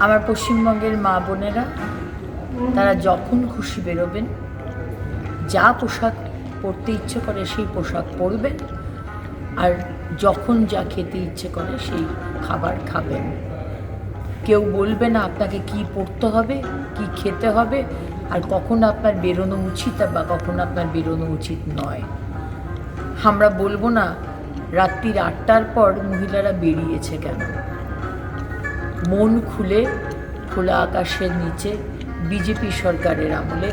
আমার পশ্চিমবঙ্গের মা বোনেরা তারা যখন খুশি বেরোবেন, যা পোশাক পরতে ইচ্ছে করে সেই পোশাক পরবেন, আর যখন যা খেতে ইচ্ছে করে সেই খাবার খাবেন। কেউ বলবে না আপনাকে কি পরতে হবে, কি খেতে হবে, আর কখন আপনার বেরোনো উচিত বা কখন আপনার বেরোনো উচিত নয়। আমরা বলবো না রাত্রির 8টার পর মহিলারা বেরিয়েছে কেন। মন খুলে খোলা আকাশের নিচে বিজেপি সরকারের আমলে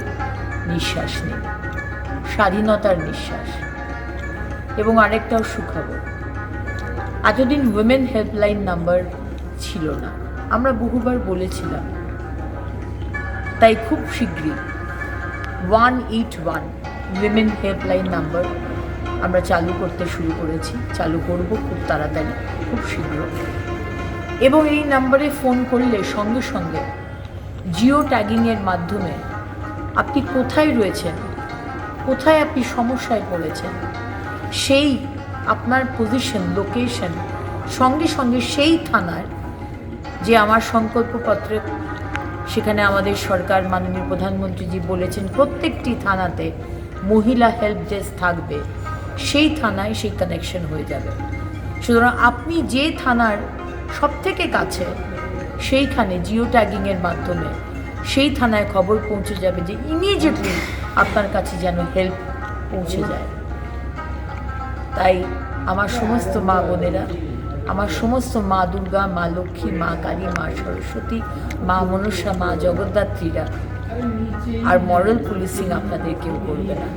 নিঃশ্বাস নিন, স্বাধীনতার নিঃশ্বাস। এবং আরেকটাও সুখবর, এতদিন উইমেন হেল্পলাইন নাম্বার ছিল না, আমরা বহুবার বলেছিলাম। তাই খুব শীঘ্রই 181 উইমেন হেল্পলাইন নাম্বার আমরা চালু করতে শুরু করেছি, চালু করব খুব তাড়াতাড়ি, খুব শীঘ্র। এবং এই নাম্বারে ফোন করলে সঙ্গে সঙ্গে জিও ট্যাগিংয়ের মাধ্যমে আপনি কোথায় রয়েছেন, কোথায় আপনি সমস্যায় পড়েছেন, সেই আপনার পজিশন, লোকেশন সঙ্গে সঙ্গে সেই থানার যে আমার সংকল্পপত্রে সেখানে আমাদের সরকার মাননীয় প্রধানমন্ত্রীজি বলেছেন প্রত্যেকটি থানাতে মহিলা হেল্প ডেস্ক থাকবে, সেই থানায় সেই কানেকশন হয়ে যাবে। সুতরাং আপনি যে থানার সবথেকে কাছে সেইখানে জিও ট্যাগিংয়ের মাধ্যমে সেই থানায় খবর পৌঁছে যাবে যে ইমিডিয়েটলি আপনার কাছে যেন হেল্প পৌঁছে যায়। তাই আমার সমস্ত মা বোনেরা, আমার সমস্ত মা দুর্গা, মা লক্ষ্মী, মা কালী, মা সরস্বতী, মা মনসা, মা জগদ্ধাত্রীরা আর মরাল পুলিশিং আপনাদের কেউ করবে না।